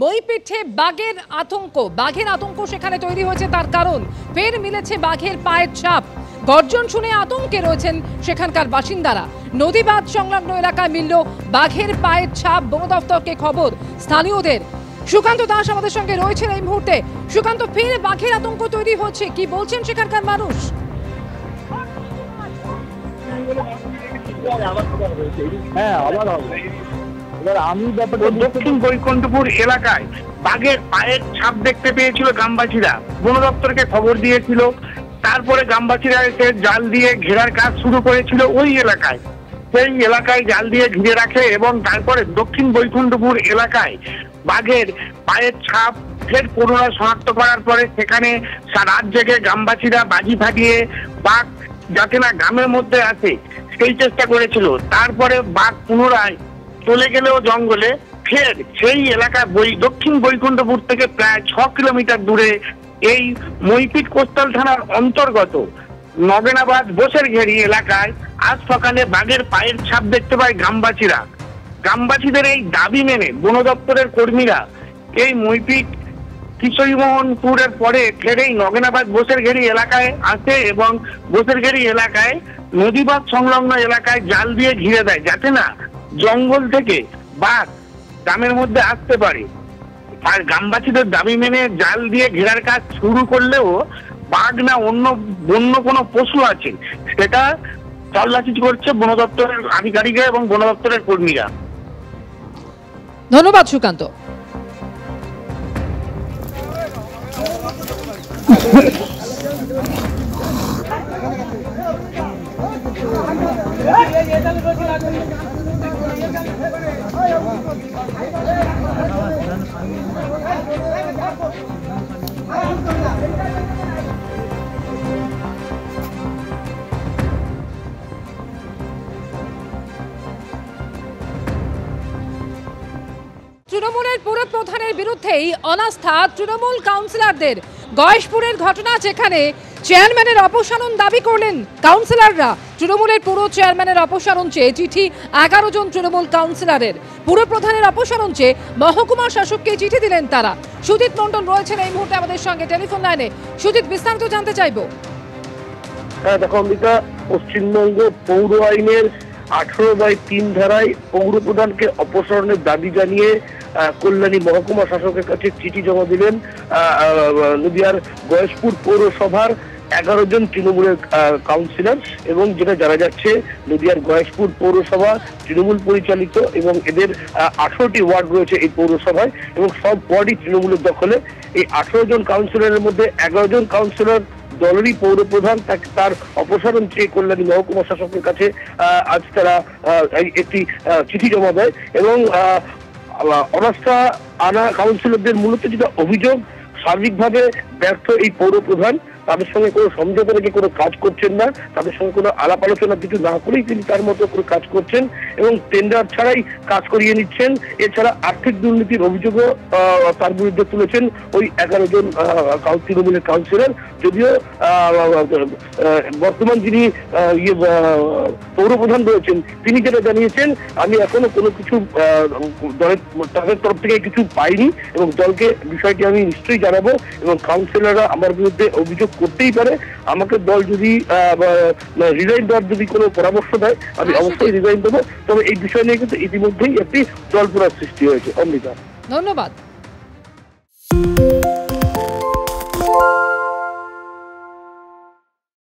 মইপিঠে বাঘের আতঙ্ক সেখানে তৈরি হয়েছে। তার কারণ ফের মিলেছে বাঘের পায়ের ছাপ। গর্জন শুনে আতঙ্কে রয়েছেন সেখানকার বাসিন্দারা। নদী বাঁধ সংলগ্ন এলাকায় মিলল বাঘের পায়ের ছাপ। বন দপ্তরকে খবর স্থানীয়দের। সুকান্ত দাস আমাদের সঙ্গে রয়েছেন এই মুহূর্তে। সুকান্ত, ফের বাঘের আতঙ্ক তৈরি হচ্ছে, কি বলছেন সেখানকার মানুষ? আমি দক্ষিণ বৈকুণ্ঠপুর এলাকায় বাঘের পায়ের ছাপ দেখতে পেয়েছিল গ্রামবাসীরা। বন দপ্তরকে খবর দিয়েছিল। তারপরে গ্রামবাসীরা এসে জাল দিয়ে ঘেরার কাজ শুরু করেছিল ওই এলাকায়। সেই এলাকায় জাল দিয়ে ঘিরে রাখে এবং তারপরে দক্ষিণ বৈকুণ্ঠপুর এলাকায় বাঘের পায়ের ছাপ ফের পুনরায় শনাক্ত করার পরে সেখানে রাত জেগে গ্রামবাসীরা বাজি ফাটিয়ে বাঘ যাতে না গ্রামের মধ্যে আসে সেই চেষ্টা করেছিল। তারপরে বাঘ পুনরায় চলে গেলেও জঙ্গলে ফের সেই এলাকা দক্ষিণ বৈকুণ্ঠপুর থেকে প্রায় 6 কিলোমিটার দূরে এই মইপিঠ কোস্টাল থানার অন্তর্গত নগেনাবাদ বোসের ঘেরি এলাকায় আজ সকালে বাঘের পায়ের ছাপ দেখতে পায় গ্রামবাসীরা। গ্রামবাসীদের এই দাবি মেনে বন দপ্তরের কর্মীরা এই মইপিঠ কিশোরীমোহনপুরের পরে ফের এই নগেনাবাদ বোসের ঘেরি এলাকায় আসে এবং বোসের ঘেরি এলাকায় নদীবাঁধ সংলগ্ন এলাকায় জাল দিয়ে ঘিরে দেয় যাতে না জঙ্গল থেকে বাঘ গ্রামের মধ্যে আসতে পারে। আর গ্রামবাসীদের দাবি মেনে জাল দিয়ে ঘেরার কাজ শুরু করলেও বাঘ না অন্য বন্য কোনো পশু আছে সেটা তল্লাশি করছে বন দপ্তরের আধিকারিকরা এবং বন দপ্তরের কর্মীরা। ধন্যবাদ সুকান্ত। তৃণমূলের পুর প্রধানের বিরুদ্ধেই অনাস্থা তৃণমূল কাউন্সিলরদের। গয়েশপুরের ঘটনা, যেখানে চেয়ারম্যানের অপসারণ দাবি করলেন কাউন্সিলররা। তৃণমূলের পুর চেয়ারম্যানের অপসারণ চেয়ে চিঠি 11 জন তৃণমূল কাউন্সিলরের। পুর প্রধানের অপসারণ চেয়ে মহকুমা শাসককে চিঠি দিলেন তারা। সুজিত মণ্ডল রয়েছেন এই মুহূর্তে আমাদের সঙ্গে টেলিফোন লাইনে। সুজিত, বিস্তারিত জানতে চাইবো। হ্যাঁ দেখো অম্বিকা, পশ্চিমবঙ্গ পৌর আইনের 18/3 ধারায় পৌর প্রধানকে অপসারণের দাবি জানিয়ে কল্যাণী মহকুমা শাসকের কাছে চিঠি জমা দিলেন নদিয়ার গয়েশপুর পৌরসভার 11 জন তৃণমূলের কাউন্সিলর। এবং যেটা জানা যাচ্ছে নদিয়ার গয়েশপুর পৌরসভা তৃণমূল পরিচালিত এবং এদের 18টি ওয়ার্ড রয়েছে এই পৌরসভায় এবং সব ওয়ার্ডই তৃণমূলের দখলে। এই 18 জন কাউন্সিলরের মধ্যে 11 জন কাউন্সিলর দলেরই পৌর প্রধান, তার অপসারণ চেয়ে কল্যাণী মহকুমা শাসকের কাছে আজ তারা একটি চিঠি জমা দেয়। এবং অনাস্থা আনা কাউন্সিলরদের মূলত যেটা অভিযোগ, সার্বিকভাবে ব্যর্থ এই পৌর প্রধান। তাদের সঙ্গে কোনো সমঝোতা রেখে কোনো কাজ করছেন না, তাদের সঙ্গে কোনো আলাপ আলোচনা কিছু না করেই তিনি তার মতো করে কাজ করছেন এবং টেন্ডার ছাড়াই কাজ করিয়ে নিচ্ছেন। এছাড়া আর্থিক দুর্নীতির অভিযোগও তার বিরুদ্ধে তুলেছেন ওই 11 জন তৃণমূলের কাউন্সিলর। যদিও বর্তমান যিনি পৌরপ্রধান রয়েছেন তিনি যেটা জানিয়েছেন, আমি এখনো কোনো কিছু তাদের তরফ থেকে কিছু পাইনি এবং দলকে বিষয়টি আমি নিশ্চয়ই জানাবো এবং কাউন্সিলররা আমার বিরুদ্ধে অভিযোগ করতেই পারে। আমাকে দল যদি রিজাইন দেওয়ার যদি কোনো পরামর্শ দেয় আমি অবশ্যই রিজাইন দেবো। তবে এই বিষয় নিয়ে কিন্তু ইতিমধ্যেই একটি জল্পনার সৃষ্টি হয়েছে। অমৃতা, ধন্যবাদ।